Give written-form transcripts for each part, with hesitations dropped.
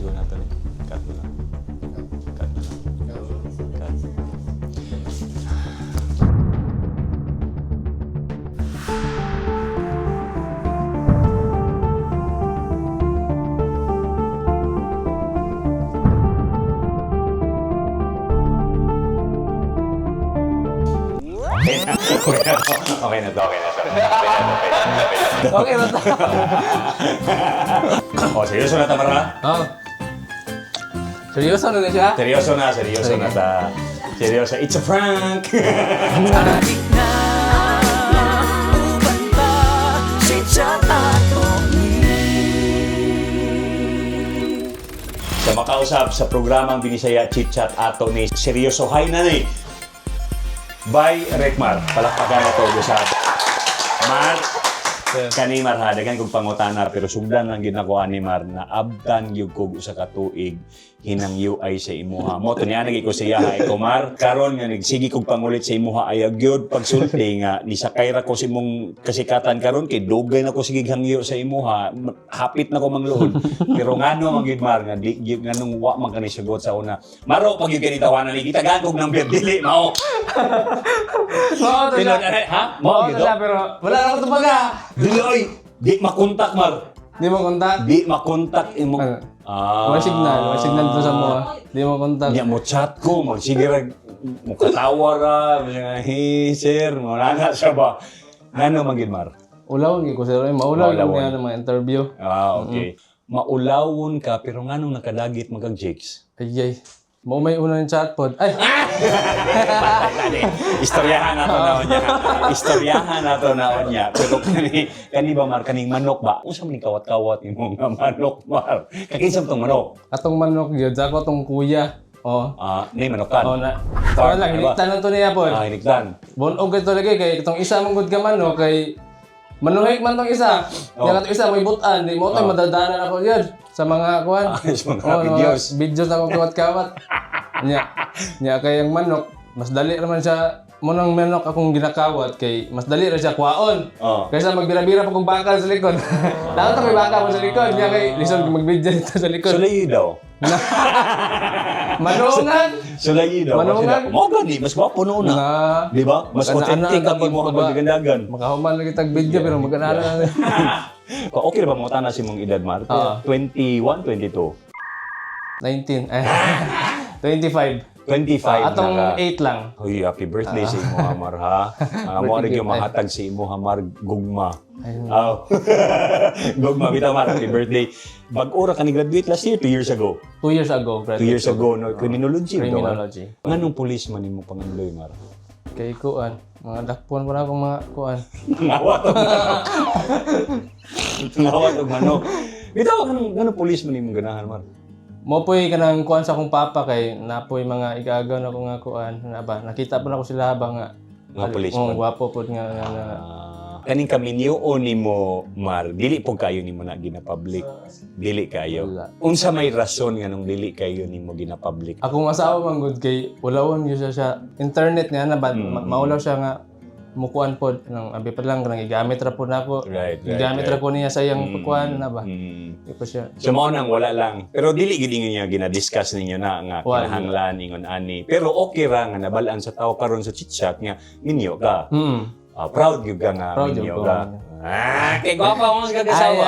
video na to. Cut mo lang. Cut mo lang. Cut. Okay na to. Okay na to. O, seryoso na tamar na? Oh. Seryoso na siya? Seryoso na ta. Seryoso. It's a prank! Sa makausap sa programang Binisaya Chit Chat ato ni Seryoso Hay na ni by Rekmar. Palakpakan na to sa Mar. Kani Mar ha, dagan kong pangutana pero sugdan lang ginako ni Mar na abdan gyud kog usa ka tuig hinang UI sa imuha. Mo to niya nagi ko siya ha iko Mar. Karon nga nagsigi kog pangulit sa imuha ay gyud pagsulti nga ni sakay ra ko si mong kasikatan karon kay dugay na ko sige hangyo sa imuha. Hapit na ko mangluod. Pero ngano man gyud Mar nga di gyud nganong wa man kani sugot sa una. Maro pag gyud kani tawanan ni kita gagog nang dili mao. Oo, to siya. Ha? Oo, to siya, pero wala na ako tumaga. Dili oy, di makontak Mar. Di mo kontak? Di makontak imo. May signal to sa mo. Di mo kontak. Nya mo chat ko, magsige ra mo katawa ra, mga hey sir, wala na siya ba. Ngano man gid Mar? Ulawon ko sir, maulaw yung Maulawon. mga interview. Okay. Maulawon ka pero nganong nakadagit magkag Jakes? Ay. Mo may una ng chatpod. Ay. Istoryahan nato na niya. Istoryahan nato na niya. Pero kani ba Mar kaning manok ba? Unsa man ni kawat-kawat imong nga manok Mar? Kakinsam tong manok. Atong manok gyud, ako tong kuya. Oh. Nay manokan. Oh na. Wala hiniktan lang to niya pod. Hiniktan. Bunog ito lagi kay itong isa mong good ka manok kay manuhik man tong isa. Kaya katong isa may butan, di mo to madadanan ako diyan sa mga kuan. Sa mga videos. Videos ako kawat-kawat. Nya kay ang manok, mas dali naman siya munang manok akong ginakawat kay mas dali ra siya kuwaon. Kaysa magbira-bira pa kong bangkal sa likod. Dapat may bangka mo sa likod, nya kay lison mag-video dito sa likod. Sulayi daw. Manungan. Sulayi daw. Manungan. Mo gani mas gwapo no na. Di ba? Mas authentic ang imo pagdagandagan. Makahuman lagi tag video pero magana na. Okay ba mo tana si mong edad Mar? 21, 22. 19. 25. 25 Atong na ka. 8 lang. Uy, happy birthday sa imo Hamar ha. Mo rin yung mahatag si imo Hamar gugma. Gugma bitaw Mar, happy birthday. Bag-ora ka ni graduate last year, 2 years ago. 2 years ago. 2 years ago, no? Criminology. Criminology. Nganong police man imo pangandoy Mar? Kay kuan. Mga dakpon pa na akong mga kuan. Ngawat og manok. Ngawat og manok. Bitaw nganong police man imo ganahan Mar? Mo po'y kanang kuan sa akong papa kay napoy mga igaagaw na ko nga kuan na ba nakita pa na ko sila habang nga Mga police man. gwapo pod nga Kaning kaminyoon nimo Mar, dili po kayo nimo na gina-public. Dili kayo. Wala. Unsa may rason nga nung dili kayo nimo gina-public? akong asawa man gud kay ulawon gyud siya sa internet nga na ba maulaw siya nga mukuan pod nang abi pa lang kanang igamit ra pod nako. Right. Igamit ra ko niya sa iyang kuan na ba. Mm. Ipo siya. So mao nang wala lang. Pero dili gid niya gina-discuss ninyo na nga Wala. kinahanglan ingon ani. Pero okay ra nga nabalaan sa tao karon sa chit-chat nga minyo ka. Proud gyud ka nga Proud minyo gyud ko. ka. Kay gwapa mo sa kagasawa.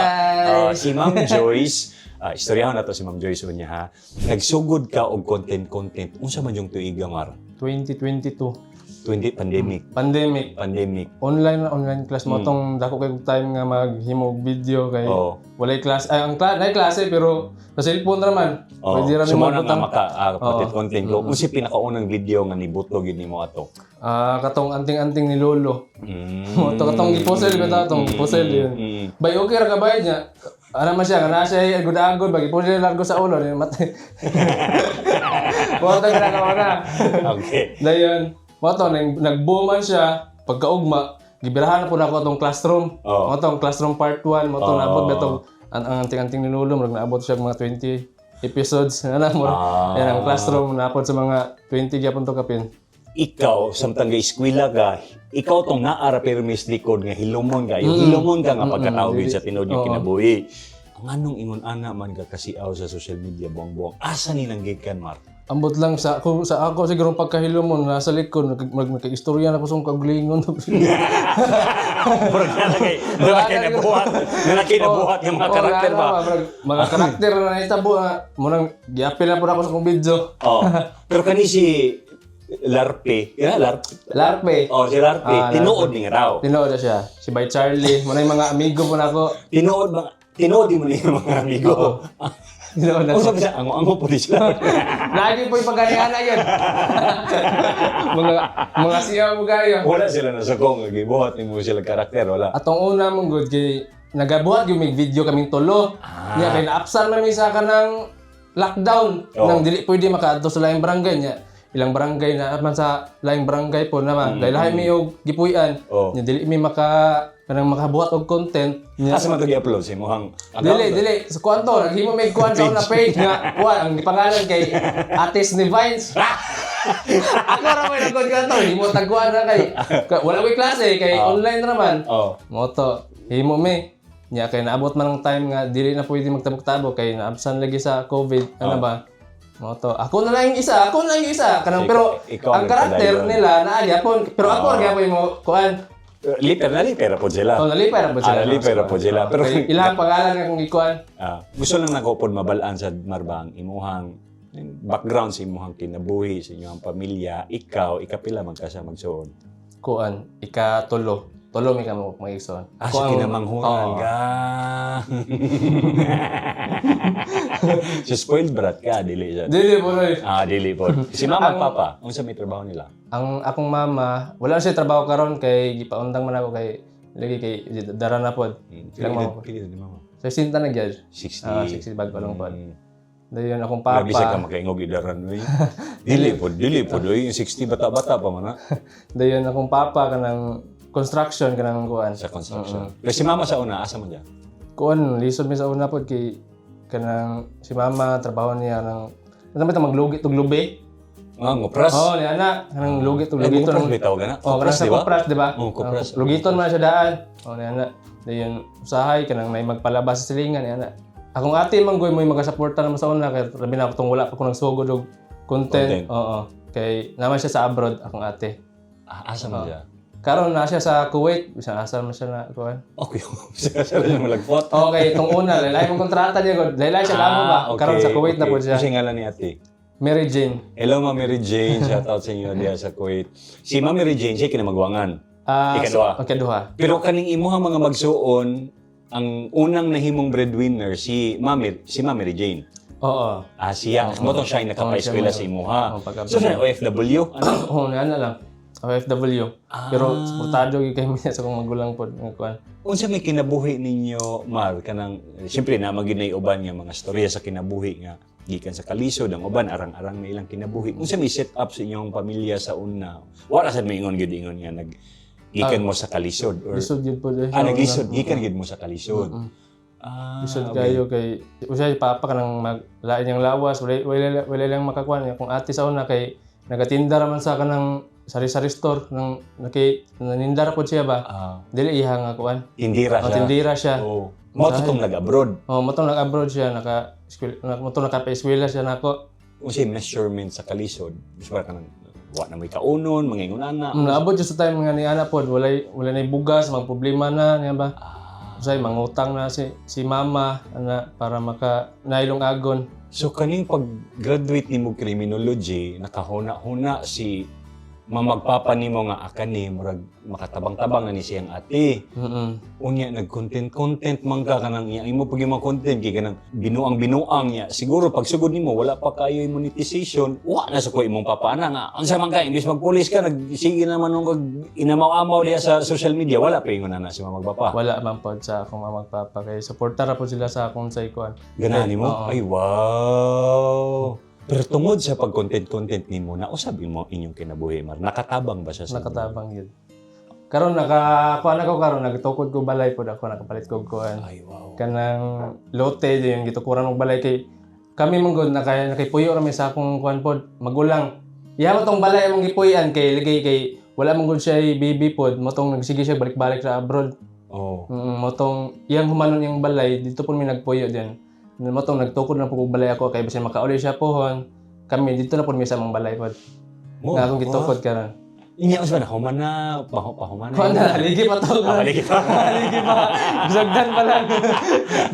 Ay. Si Ma'am Joyce, istoryahon na to si Ma'am Joyce unya ha. Nagsugod ka og content. Unsa man yung tuiga Mar? 2022 pandemic. pandemic online class mo tong dako kay time nga maghimo og video kay walay class ay ang nay klase pero sa cellphone ra man pwede ra So nimo mo na nga butang content ko. Kung si pinakaunang video nga nibuto gid nimo ato. katong anting-anting ni lolo mo to katong giposel bitaw tong posel yun bay okay ra ka bay niya ana man siya kana siya agud-agud bagi posel largo sa ulo ni matay Buhat na ka na. Okay. Dayon mo to nagbuman siya pagkaugma gibirahan po na ako atong classroom mo tong classroom part 1 mo to naabot betong ang anting-anting ni lolo murag naabot siya mga 20 episodes ana mo yan ang classroom naabot sa mga 20 gyapon to kapin. Ikaw samtang ga-eskwela ka, ikaw tong naara pero mis likod nga hilumon ka. Yung hilumon ka nga pagkatawag sa tinud yung kinabuhi. Nganong ingon ana man ka kasiaw sa social media buang-buang. Asa ni nang gikan, Mar? Ambot lang sa ako siguro pagkahilo mo nasa likod nagka-istorya na ko sa kaglingon. Murag nalaki na buhat yung mga karakter ba? Mga karakter na itabo nga munang giapil na pud ako sa kong video. Oh. Pero kani si Larpe, Larpe. Oh, si Larpe, tinuod ni nga raw. Tinuod na siya. Si Bay Charlie, mo na yung mga amigo mo na ako. Tinuod mo ni mga amigo. Tinuod na Usap siya, ango po di sila. Lagi po yung pagganihan na yun. mga siya mo gayo. Wala sila na sa kong, gibuhat ni mo sila karakter, wala. Atong una mong good kay nagabuhat yung may video kaming tulo. Niya kay naapsan man mi sa kanang lockdown nang dili pwede makaadto sa laing barangay niya. Ilang barangay na man sa laing barangay po naman. Dahil lahi mi og gipuy-an. Nya dili mi makabuhat og content. Asa man to gi-upload sa imong Dili. Sa kwanto, naghimo may kwan sa una page nga. Ang pangalan kay Atis ni Vines. Ako ra may nagkon kanto, himo tagkuan na kay wala may klase kay online naman. Moto, himo mi. Nya kay naabot man ang time nga dili na pwede magtabok-tabok kay naabsan lagi sa COVID, ano ba? Moto. Ako na lang yung isa. Kanang pero ang karakter nila naa gyapon. Pero ako gyapon mo kuan. Nalipera po sila. Nalipera po sila. Nalipera po sila. Pero ilang pangalan nga kung ikuan. Gusto lang nako pod mabalaan sa Marbang imuhang background sa imuhang kinabuhi sa inyong pamilya, ikapila man ka sa magsuon. Kuan, ikatulo. Tulo mi kamo magigsoon. Sa kinamanghunan ka. So spoiled brat ka, dili siya. Dili po rin. Dili po. Si mama at papa, unsa may trabaho nila? Ang akong mama, wala siya trabaho karon kay gipaundang man ako kay lagi kay dara na pod. Ilang mama. Pili ni mama. So sinta na gyud. 60. 60 bag ko lang pod. Dayon akong Grabe siya ka papa. makaingog idaran oy. Dili po oy, yung 60 bata-bata pa man ha. Dayon akong papa kanang construction kanang kuan. Sa construction. Pero si mama sa una, asa man diya? Kuan, lisod mi sa una pod kay kanang si mama trabaho niya nang maglugi tug lubi. Ngopras. Ni anak kanang lugi tug lugiton. Ngopras bitaw gana. Kanang sa kupras, di ba? Kupras. Lugiton man sa daan. Ni anak. Dayon usahay kanang may magpalabas sa silingan ni anak. Akong ate manggoy mo magasuporta naman sa una kay labi na akong wala pa ko nagsugod og content. Kay naman siya sa abroad akong ate. Asa man diya? Karon na siya sa Kuwait, bisan asa man siya na kuan. Okay. Sa rin malagpot. Okay, itong una, laylay mong kontrata niya gud. Laylay siya lamo ba? Karon sa Kuwait na po siya. Kasi ngalan ni ate. Mary Jane. Hello, Ma Mary Jane. Shout out sa inyo diya sa Kuwait. Si Ma Mary Jane, siya kinamagwangan. Ikaduha. Ikaduha. Pero kaning imuhang mga magsuon, ang unang nahimong breadwinner si Ma Mary Jane. Oo. Siya. Mo tong siya nakapa-eskwela sa imuha. So siya OFW, ano? Oo, na lang. OFW. Pero suportado gyud kay miya sa kong magulang pod nga kuan. Unsa may kinabuhi ninyo, Mar, kanang siyempre na maginay uban nga mga storya sa kinabuhi nga gikan sa kalisod ang uban arang-arang na ilang kinabuhi. Unsa may set up sa inyong pamilya sa una? Wala sad may ingon nga gikan mo sa kalisod or Lisod gyud pod. naglisod gikan gid mo sa kalisod. Lisod kayo kay usay papa kanang maglain yang lawas wala lang makakuan kung ate sa una kay nagatinda raman sa kanang sari-sari store nang nanindara po siya ba? Dili iha nga kuan. Tindira siya. Tindira siya. Oh. Mo tong nag-abroad. Motong nag-abroad siya motong naka-eskwela siya nako. Unsay measurement sa kalisod? Bisbar kanang wa na may kaunon, mangingon ana. Naabot siya sa time nga ni ana pod wala na bugas, mag problema na niya ba? Usay mangutang na si mama ana para maka nailong agon. So kaning pag-graduate nimo criminology, nakahuna-huna si mamagpapa nimo nga akani murag makatabang-tabang na ni siyang ate. Unya nag-content man ka kanang iya imo pag yung content kay kanang binuang niya. Siguro pag sugod nimo wala pa kayo yung monetization, wa na sa ko imong papa na nga. Unsa man ka imbis magpulis ka nagsige naman og inamaw-amaw diya sa social media, wala pa ingon na si mamagpapa. Wala man pod sa akong mamagpapa kay suporta ra po sila sa akong sa ikuan. Ganahan nimo? Ay wow. Pero tungod sa pag-content nimo na usab mo inyong kinabuhi, Mar. Nakatabang ba siya sa Nakatabang yun. Karon kuan ako karon nagtukod ko balay pod ako nakapalit ko kuan. Ay wow. Kanang lote yung gitukuran og balay kay kami manggod nakaipuyo ra mi sa akong kuan pod magulang. Iya mo tong balay among gipuy-an kay ligay kay wala manggod siya baby pod mo tong nagsige siya balik-balik sa abroad. Oh. Motong iyang humanon yung balay dito po mi nagpuyo din. Motong nagtukod na po kog balay ako kay bisan makauli siya pohon. Kami dito na po mi sa mga balay pod. Nga akong gitukod karon. Inya usban human na pahuman Kuan na ligi pa to. Ligi pa. Ligi pa. Bisagdan pa lang.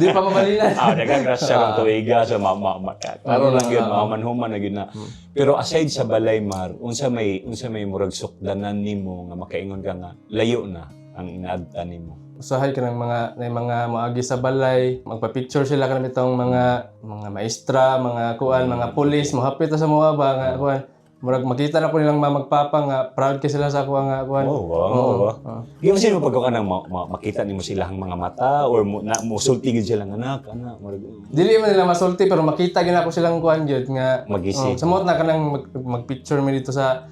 Di pa mabalinan. Dagang grasya ng tuiga sa klaro lang yun, mamanhuman na yun na. Pero aside sa balay, Mar, unsa may murag sukdanan nimo nga makaingon ka nga layo na ang inaadta nimo. Usahay ka ng mga maagi sa balay, magpa-picture sila kanang itong mga maestra, mga kuan, mga pulis, mahapit sa mga ba nga kuan. Murag makita na ko nilang magpapa nga proud kay sila sa ako nga kuan. Wow. Yung sino pagka ka nang makita nimo silang mga mata or musulti gid silang anak, murag. Dili man nila masulti pero makita gyud ako silang kuan gyud nga Magising. samot na kanang mag-picture mi dito sa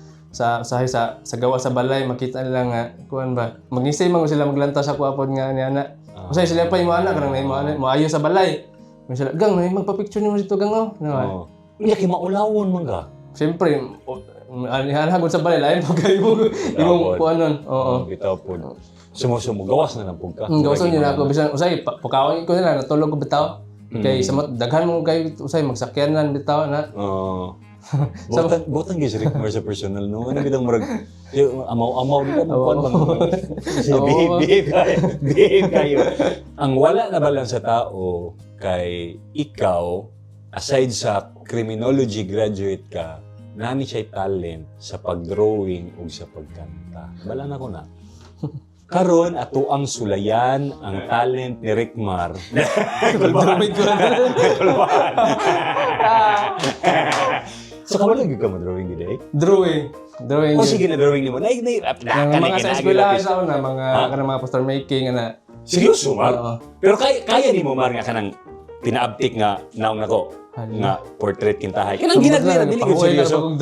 gawa sa balay, makita nila nga kuan ba. Magising man sila maglanta sa kuapod nga ni ana. Usay sila pa yung anak kanang mo ayo sa balay. Sila gang magpa-picture nimo dito gang no. Unya kay maulawon man ka. Siyempre, hanagon sa balay, lain pag imong kuan nun. Oo. Bitaw po. Sumusumo, gawas na lang po ka. Gawason yun ako. Bisan, usay, pagkawin ko nila, natulog ko bitaw. Kay, samot, daghan mo kayo, usay, magsakyanan bitaw na. Oo. Botang gis Rickmar sa personal, no? Ano bitang murag, amaw dito, kuan bang, behave kayo. Ang wala na ba lang sa tao, kay ikaw, aside sa criminology graduate ka, nani siya'y talent sa pag-drawing o sa pagkanta. Bala na ko na. Karon ato ang sulayan ang talent ni Rickmar. Drawing ko na. So, kawalan ka mo-drawing gid eh? Drawing. O sige na drawing nimo. Mga sa eskwela sa una, mga poster making, ana. Seryoso, Mar? Pero kaya ni mo, Mar, nga kanang pinaabtik nga naong nako nga portrait kintahay. Kanang ginagmira, dili ko seryoso.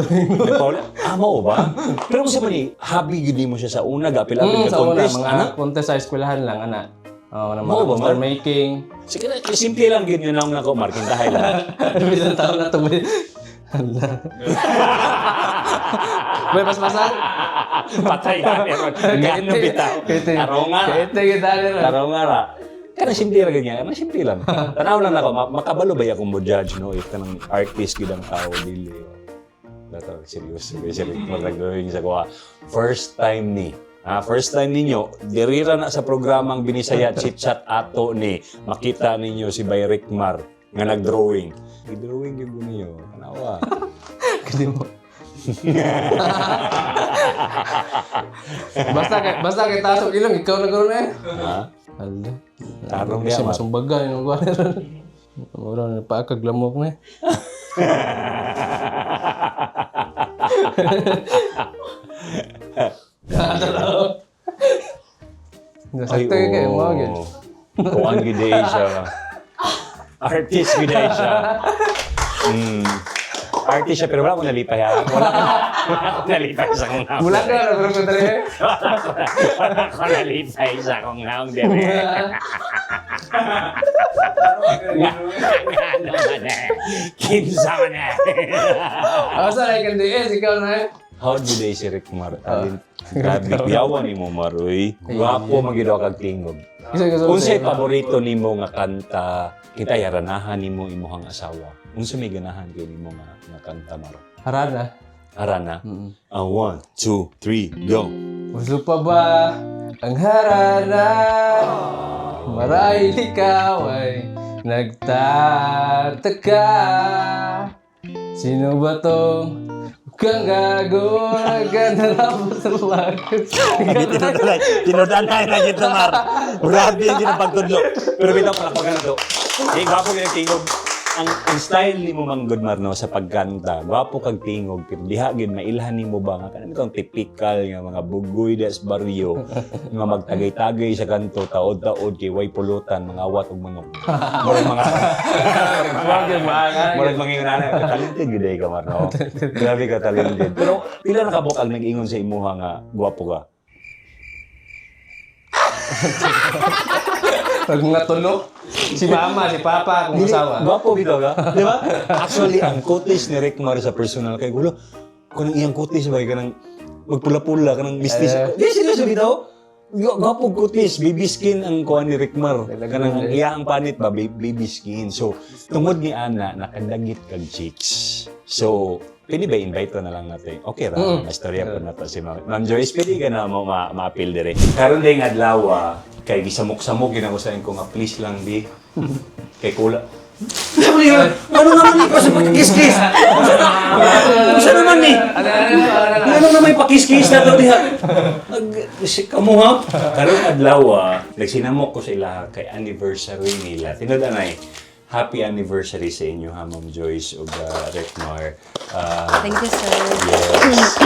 Mo ba? Pero kung sa mani, hobby gid mo siya sa una, gapil-apil ka contest. Mga contest sa eskwelahan lang, ana. Mga poster making. Sige na, simple lang gid yun naong nako, Mar, kintahay lang. Bilang taon na to. May paspasan? Patay yan. Gaan na bitaw. Taro nga ra. Kanang simple ra ganyan. Kanang simple lang. Tanaw lang ako. Makabalo ba akong mo judge, no? If kanang artist gid ang tao, dili. Dato, serious. Nag-drawing sa kuha. First time ninyo, dirira na sa programang Binisaya Chit Chat ato ni makita ninyo si Bay Rickmar nga nag-drawing. I-drawing yun ko niyo. Kanawa. Kasi mo. Basta kay tasok ilang, ikaw na gano'n eh. Ha? Hala. Tarong Kasi niya, Mar. masumbaga yung kuha na rin. Mura na paakaglamok na eh. Nasakta kayo mga ganyan. Kuhaan giday siya. Artist giday siya. Artist siya, pero wala akong nalipay ha. Wala akong nalipay sa kong naong. Mula ka na, pero dali eh. Wala akong nalipay sa kong naong dere. Ano man eh. Kinsa man eh. Ako sa like hindi eh, ikaw na eh. How do they si Rickmar? Grabe, yawan ni mo, Maroy. Gwapo magido kag tingog. Unsay paborito nimo nga kanta, kita yaranahan nimo imuhang asawa. Unsa may ganahan kay nimo nga kanta, Mar? Harana. Harana? 1, 2, 3, go! Gusto pa ba ang harana? Marahil ikaw ay nagtataka. Sino ba tong kang gago? Ganda na sa langit. Tinudanay na ito, Mar. Grabe yung ginapagtudlo. Pero bitaw pala pag ganito. Gwapo yung tingog. Ang style ni mo, Mang Good Mar, no, sa pagkanta, gwapo kag tingog, pero diha gid mailhan nimo ba nga kanang itong typical nga mga bugoy des barrio nga magtagay-tagay sa kanto taod-taod kay way pulutan mga awat ug manok. Murag mga inana talented gid ka, Mar, no. Grabe ka talented. Pero pila na ka bokal nag-ingon sa imuha nga gwapo ka? Pag mga tulog, si mama, si papa, kung asawa. Gwapo bitaw ka, di ba? Actually, ang kutis ni Rickmar sa personal kay gulo, kanang iyang kutis ba kanang magpula-pula kanang mistis. Di seryoso bitaw. Gapog kutis, baby skin ang kuha ni Rickmar. Kanang ang iyang panit ba, baby skin. So, tungod ni Ana, nakadagit kag cheeks. So, pwede ba invite na lang natin? Okay ra, mastorya po na to si Ma'am Joyce. Pwede ka na mo ma-appeal dire. Karon din adlaw, kay gisamok-samok, ginagusahin ko nga, please lang di. Kay kula. Ano naman ni pa sa pakis-kis? Ano naman ni? Ano naman yung pakis-kis na to diha? Kamuha. Karong adlaw, nagsinamok ko sa ila kay anniversary nila. Tinood na happy anniversary sa inyo ha, Ma'am Joyce ug Rickmar. Thank you, sir. Yes.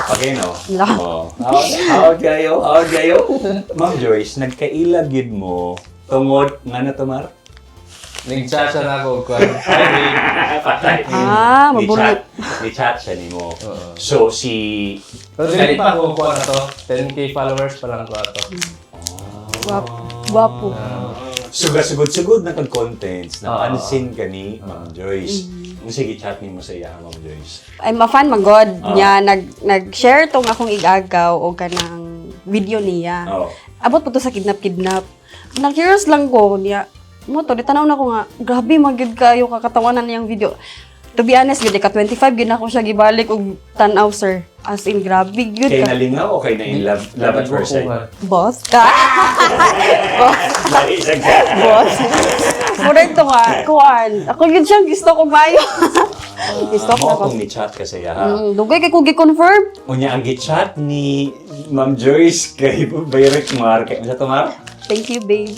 Pagay no? Oh. How kayo? Ma'am Joyce, nagkailag gid mo tungod nga na to, Mar? Nag-chat siya na ako. Patay. Mabulit. Ni-chat siya ni mo. So, Pero dili pa ako kuha na to. 10K followers pa lang kuha to. Guwapo. Sugod-sugod na kag-contents na pansin ka ni Ma'am Joyce. Sige, chat ni mo sa iya, Ma'am Joyce. I'm a fan magod niya. Nag-share tong akong igagaw o kanang video niya. Oh. Abot po to sa kidnap-kidnap. Nag-curious lang ko niya. Mo to, di tanaw na ko nga, grabe, magyud kayo kakatawanan niyang video. To be honest, gud ka 25 gid ako siya gibalik og tanaw, sir. As in, grabe gud Kay ka. nalingaw o kay na-in-love at first sight? Boss ka. Naisag ka. Boss. Mura ito nga, kuwan. Ako yun siyang gusto ko bayo. Gusto ko Mo ako. kung ni-chat ka sa iya, ha? Dugay kay ko gi-confirm. Unya, ang gi-chat ni Ma'am Joyce kay Bayrick Mar. Kaya sa to, Mar? Thank you, babe.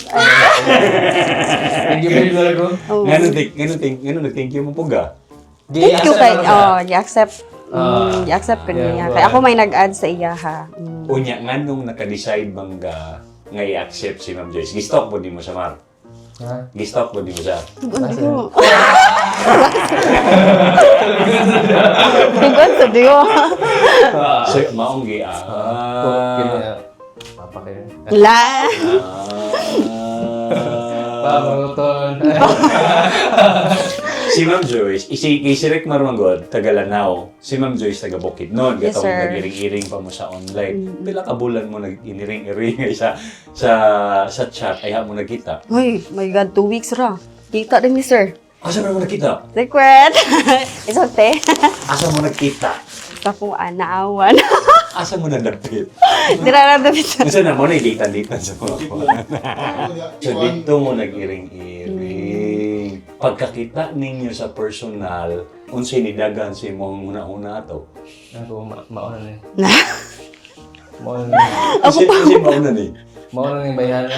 Thank you, babe, talaga. Ganun, thank you mo po ga. Thank you kay, i-accept. I-accept ko niya. Kaya ako may nag-add sa iya, ha. Unya, nga nung naka-decide bang nga i-accept si Ma'am Joyce, gistok mo di mo siya, Mar? Ha? Gistok mo di mo siya? Tugon sa Diyo. So, maong Papa kayo. La. Pamuton. Si Ma'am Joyce, kay si Rick Marmangod, taga Lanao. Si Ma'am Joyce, taga Bukidnon. Yes, Gatong sir. nag-iring-iring pa mo sa online. Pila ka bulan mo nag-iniring-iring sa chat, ay mo nagkita. Uy, my God, 2 weeks ra. Kita rin ni sir. Asa mo nagkita? Secret. Isote. Asa mo nagkita? Sa po, naawan. Asa mo nagdapit? Dira na dapat. Gusto na mo na igitan-ditan sa mga So dito mo nag-iring-iring. Pagkakita ninyo sa personal, unsay nidagan si mong una-una ato? Ako, mauna na yun. Mauna na yun. Kasi mauna ni. Mauna na yung bayaran.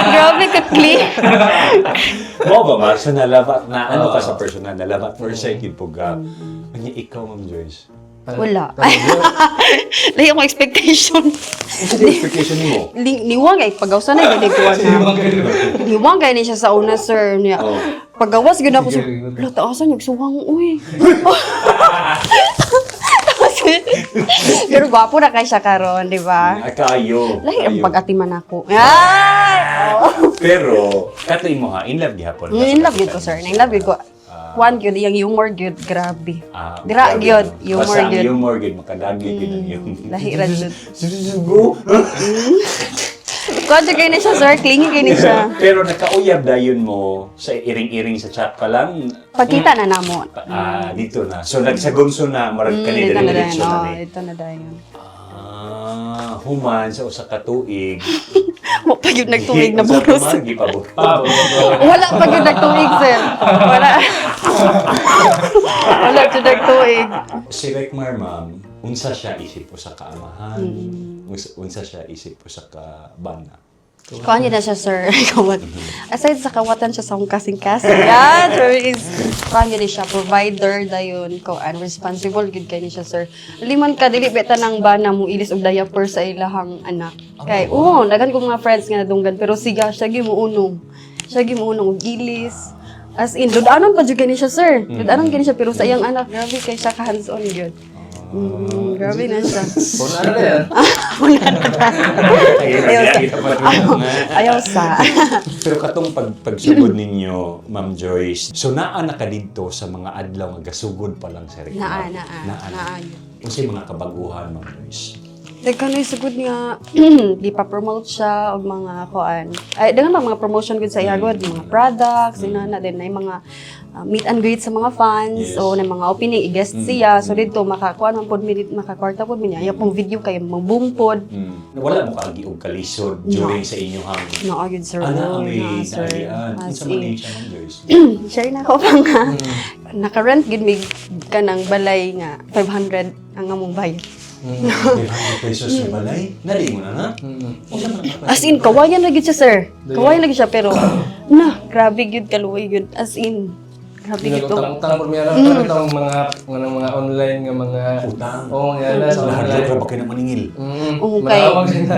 Grabe ka, clean. Mo ba, Mar? So nalabat na, ano ka sa personal? Nalabat for second po ga. Kanya ikaw, Ma'am Joyce. Wala. Lahi akong expectation. Ano sa expectation mo? Niwang ay pagawsa na gani ko na. Niwang kay ni siya sa una, sir niya. Oh. Pagawas gyud ako sa taasan yung suwang uy. Pero gwapo na kay siya karon, di ba? Kayo. Lahi ang pag-atiman ako. Ay! Pero, katoy mo ha, in love gihapon. In love gyud ko, sir. In love gyud ko. One gyud yung humor gyud, grabe. Dira grabe gyud, no? humor Basta ang gyud. humor gyud, makadagi gyud ang yung... Lahi ra gyud. Susugo! Kung kay ni siya, sir, clingy kay ni siya. Pero nakauyab dayon mo sa iring-iring sa chat pa lang. Pagkita na namo. Dito na. So nagsagonso na, marag ka ni Dito na diretso dayon. na Oh, ni. ito na dayon. Human sa usa ka tuig. Wa pa yun nagtuig na buros. Gipabot. Wala pa yun nagtuig, sir. Wala. Wala yun nagtuig. Si Rekmar, ma'am, unsa siya isip po sa kaamahan, unsa siya isip po sa kabana. Kuhan yun na siya, sir. Aside sa kawatan siya sa akong kasing-kasing. Yan, sir, is, kuhan yun siya, provider, dayon, kuhan, responsible, good kayo niya siya, sir. Liman ka, dili beta ng bana mo ilis og diaper sa ilahang anak. Kay, dagan ko mga friends nga nadunggan, pero siga, siya gimuunong. Siya gimuunong og ilis. As in, dudanon pa dyan kayo niya siya, sir. Dudanon kayo niya siya, pero sa iyang anak, grabe kayo siya ka-hands-on, good. Grabe na siya. Puna na yan. Ayaw sa. Pero katong pagsugod ninyo, Ma'am Joyce, so naa na ka dito sa mga adlaw nga gasugod pa lang sa Rekmar. Naa. Kasi mga kabaguhan, Ma'am Joyce. Nagkano'y sugod nga, di pa promote siya og mga kuan. Ay, dengan mga promotion gud sa iyagod, mga products, inana din na mga meet and greet sa mga fans, Yes. o na mga opening, i-guest siya. So dito, makakuan man pod minute, makakwarta pod minya. Ayaw pong video kayo, mag-boom pod. Wala mo kaagi og kalisod during sa inyong Naagid, sir. may sir. dalian. As Unsa man in. ni siya, Ma'am Joyce? Share na ako pa nga. Naka-rent gid mig ka ng balay nga 500 ang among bayad. 500 pesos na balay? Nali mo na. As in, kawayan lagi siya, sir. Kawayan lagi siya, pero, grabe yun, kaluoy yun. As in, grabe yun. Utang po meron itong mga online nga mga Utang. Oo, yan na sa Lahat online. ka ba kayo ng maningil? Oo, kay- Malawag sila.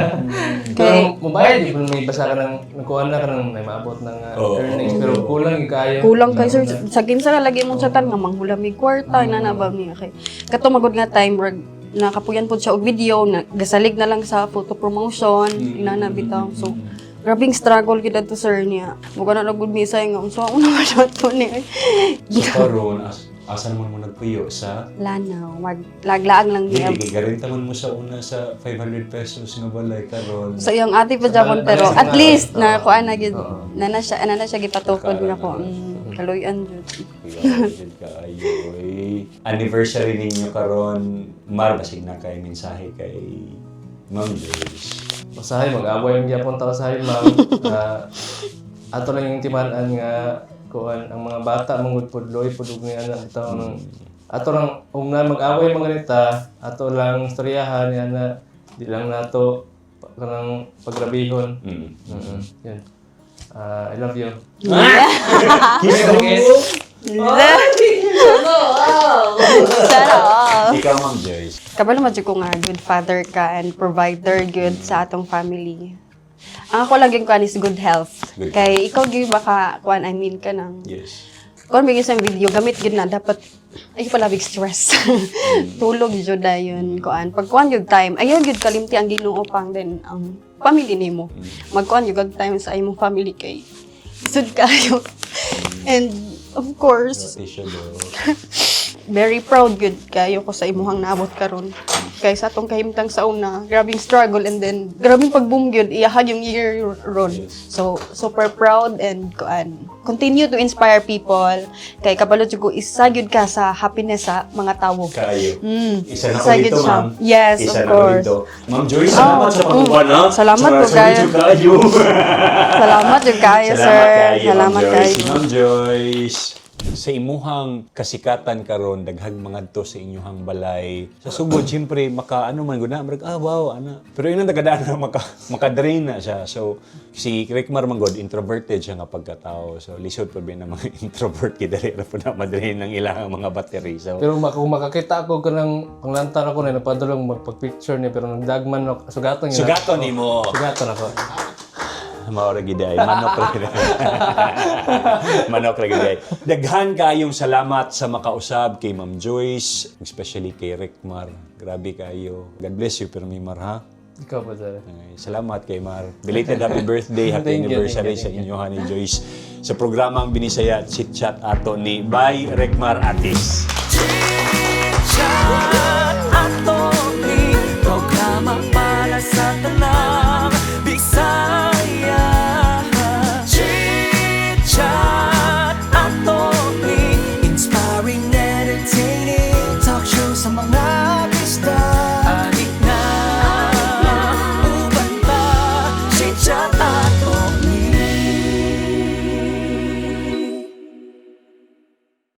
Pero kay- mabayad, di ba may basa ka ng, nagkuhan na ka ng may maabot ng Oo. earnings, pero kulang yung kayo. Kulang kay sir. Sa kinsa na lagi mong satan nga manghulamig kwarta, nanabang niya kay. Kato magod nga time, rag, nakapuyan po siya og video, gasalig na lang sa photo promotion, inanabitaw. So, grabing struggle kita to sir niya. Mukha na nagod misay nga, so ako naman to ni. So karon asa naman mo nagpuyo sa Lanaw, laglaag lang niya. Hindi, garinta man mo sa una sa 500 pesos nga balay karon. So yung ate pa Japon, pero at least na kuan na gid na siya gipatukod na ko. Kaluyan jud. Grabe kaayo eh. Anniversary ninyo karon, Mar, basig na kay mensahe kay Ma'am Joyce. Usahay, mag-away yung gyapon tao sa ma'am. Ato lang yung timanan nga kuan ang mga bata mangud pudloy pudug ni ana ito ato lang na mag-away mga nita ato lang istoryahan yan na di lang nato kanang pagrabihon. Yan. I love you. Sarap. Ikaw, Ma'am Joyce. Kabalo man jud ko nga good father ka and provider good sa atong family. Ang ako lang yung kuan is good health. Good. Kay ikaw gyud baka kuan I mean ka nang Yes. kung bigyan sa video gamit gyud na dapat ay pala big stress. Tulog jud dayon kuan. Pag kuan gyud time, ayaw gyud kalimti ang Ginoo pang then ang family nimo. Magkuan gyud kag time sa imong family kay sud kayo. And of course, Tisha do. very proud good kayo ko sa imuhang naabot karon. Kay sa atong kahimtang sa una, grabing struggle and then grabing pag-boom gyud iyahag yung year ron. So super proud and kuan. Continue to inspire people. Kay kabalo jud ko isa gyud ka sa happiness sa mga tawo. Kayo. Isa na ko Isa dito, gyud siya. Ma'am. Yes, Isa of na ko course. dito. Ma'am Joyce, salamat sa pagkukuha na. Salamat po, kayo. kayo. Salamat jud kayo, sir. Salamat kayo, kayo. Ma'am Joyce. Sa imuhang kasikatan karon daghang mga to sa inyong balay. Sa sugod siyempre ano man guna wow ana. Pero inang tagadaan na makadrain na siya. So si Rickmar Manggod introverted siya nga pagkatao. So lisod pa ba ng mga introvert kidali ra po na madrain ng ilang mga battery. So Pero kung makakita ako kanang panglantan ako na napadulong magpag-picture niya pero nagdagman ako sugaton yun. sugaton nimo. Sugaton ako. Maura giday, manok ra giday. Manok ra giday. Daghan kayong salamat sa makausab kay Ma'am Joyce, especially kay Rickmar. Grabe kayo. God bless you, pero may Mar, ha? Ikaw pa sir. Ay, salamat kay Mar. Belated happy birthday, happy Thank you, anniversary thank you, sa inyo, ni Joyce. Sa programang Binisaya Chit Chat ato ni Bay Rickmar Atis. Chit Chat.